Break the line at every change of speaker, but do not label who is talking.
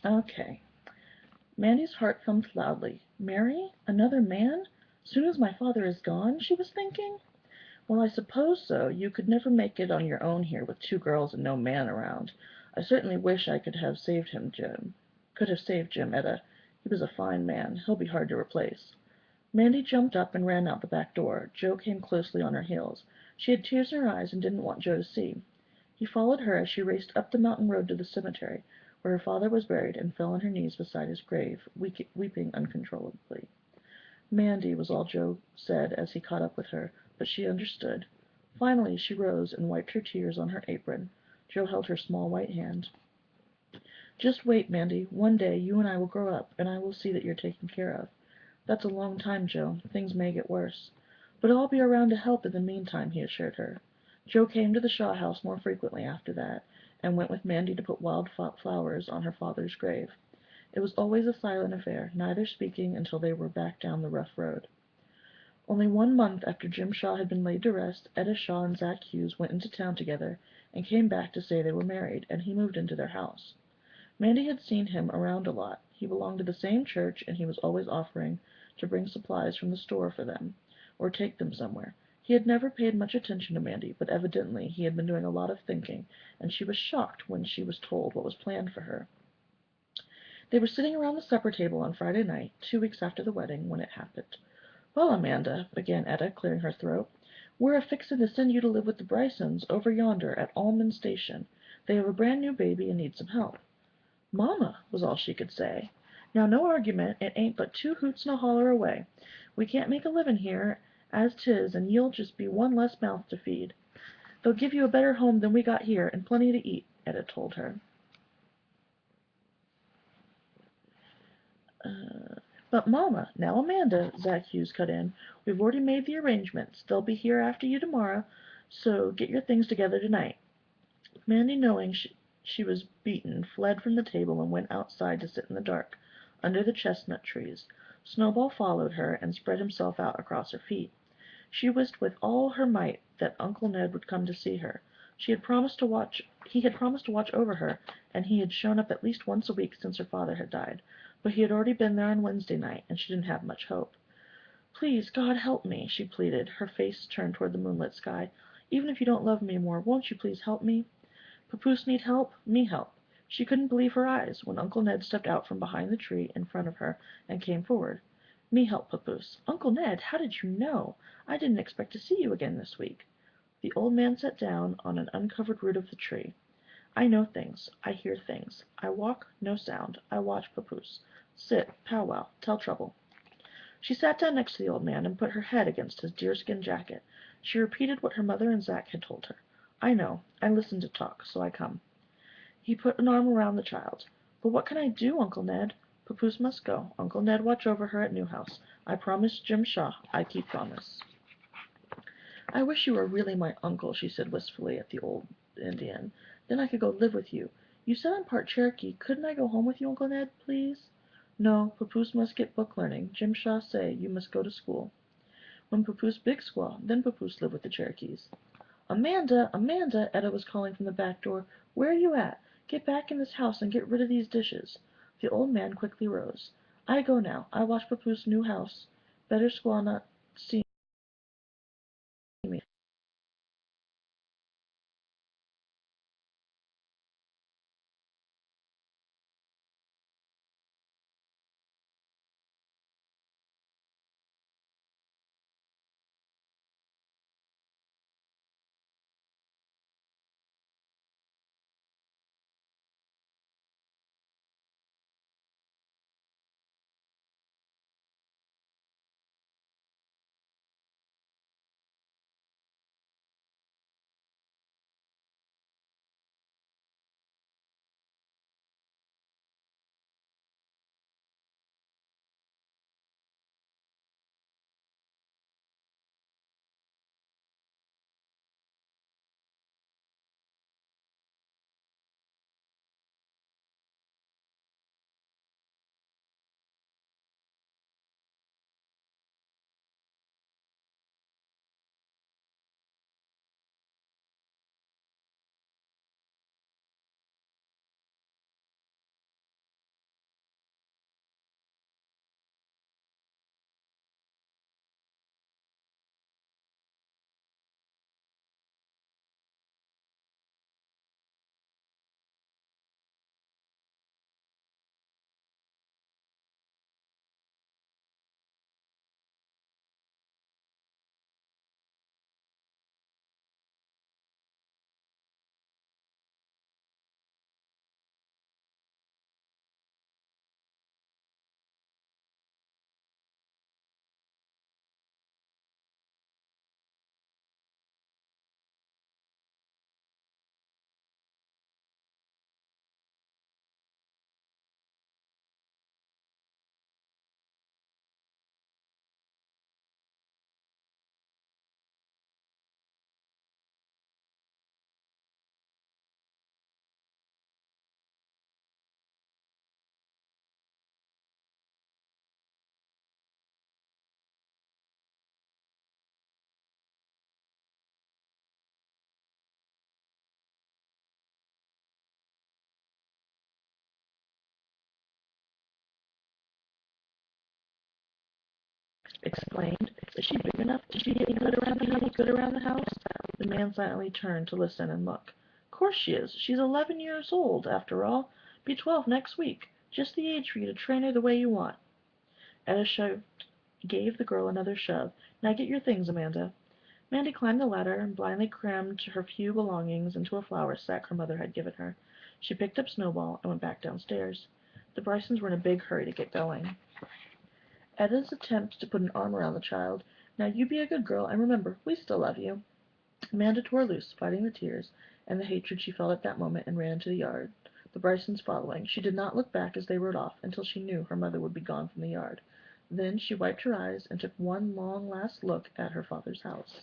Okay. Mandie's heart thumped loudly. Marry? Another man? Soon as my father is gone? She was thinking. Well, I suppose so. You could never make it on your own here with two girls and no man around. I certainly wish I could have saved him, Jim. Could have saved Jim, Etta. He was a fine man. He'll be hard to replace. Mandie jumped up and ran out the back door. Jo came closely on her heels. She had tears in her eyes and didn't want Jo to see. He followed her as she raced up the mountain road to the cemetery, where her father was buried, and fell on her knees beside his grave, weeping uncontrollably. Mandie, was all Jo said as he caught up with her, but she understood. Finally she rose and wiped her tears on her apron. Jo held her small white hand. Just wait, Mandie. One day you and I will grow up, and I will see that you're taken care of. That's a long time, Jo. Things may get worse. But I'll be around to help in the meantime, he assured her. Jo came to the Shaw house more frequently after that, and went with Mandie to put wild flowers on her father's grave. It was always a silent affair, neither speaking until they were back down the rough road. Only 1 month after Jim Shaw had been laid to rest, Etta Shaw and Zach Hughes went into town together, and came back to say they were married, and he moved into their house. Mandie had seen him around a lot. He belonged to the same church, and he was always offering to bring supplies from the store for them, or take them somewhere. He had never paid much attention to Mandie, but evidently he had been doing a lot of thinking, and she was shocked when she was told what was planned for her. They were sitting around the supper table on Friday night, 2 weeks after the wedding, when it happened. "Well, Amanda," began Etta, clearing her throat, "we're a-fixin' to send you to live with the Brysons over yonder at Almond Station. They have a brand new baby and need some help." "Mamma!" was all she could say. "Now, no argument. It ain't but 2 hoots and a holler away. We can't make a livin' here as 'tis, and you'll just be one less mouth to feed. They'll give you a better home than we got here, and plenty to eat," Etta told her. "But, mamma, now Amanda," Zach Hughes cut in, "we've already made the arrangements. They'll be here after you tomorrow, so get your things together tonight." Mandie, knowing she was beaten, fled from the table and went outside to sit in the dark, under the chestnut trees. Snowball followed her, and spread himself out across her feet. She wished with all her might that Uncle Ned would come to see her. He had promised to watch over her, and he had shown up at least once a week since her father had died. But he had already been there on Wednesday night, and she didn't have much hope. "Please, God, help me," she pleaded, her face turned toward the moonlit sky. "Even if you don't love me any more, won't you please help me?" "Papoose need help? Me help." She couldn't believe her eyes, when Uncle Ned stepped out from behind the tree in front of her and came forward. "Me help, Papoose." "Uncle Ned, how did you know? I didn't expect to see you again this week." The old man sat down on an uncovered root of the tree. "I know things. I hear things. I walk, no sound. I watch, Papoose. Sit, powwow, tell trouble." She sat down next to the old man and put her head against his deerskin jacket. She repeated what her mother and Zach had told her. "I know. I listen to talk, so I come." He put an arm around the child. "But what can I do, Uncle Ned?" "Papoose must go. Uncle Ned watch over her at Newhouse. I promised Jim Shaw. I keep promise." "I wish you were really my uncle," she said wistfully at the old Indian. "Then I could go live with you. You said I'm part Cherokee. Couldn't I go home with you, Uncle Ned, please?" "No. Papoose must get book learning. Jim Shaw say you must go to school. When Papoose big squaw, then Papoose live with the Cherokees." "Amanda! Amanda!" Etta was calling from the back door. "Where are you at? Get back in this house and get rid of these dishes." The old man quickly rose. "I go now. I watch Papoose new house. Better squaw not see me." exclaimed. "Is she big enough to be any good around the house?" The man silently turned to listen and look. "Course she is. She's 11 years old, after all. Be 12 next week. Just the age for you to train her the way you want." Gave the girl another shove. "Now get your things, Amanda." Mandie climbed the ladder and blindly crammed her few belongings into a flour sack her mother had given her. She picked up Snowball and went back downstairs. The Brysons were in a big hurry to get going. Etta's attempt to put an arm around the child. "Now you be a good girl, and remember, we still love you." Amanda tore loose, fighting the tears and the hatred she felt at that moment, and ran into the yard, the Brysons following. She did not look back as they rode off until she knew her mother would be gone from the yard. Then she wiped her eyes and took one long last look at her father's house.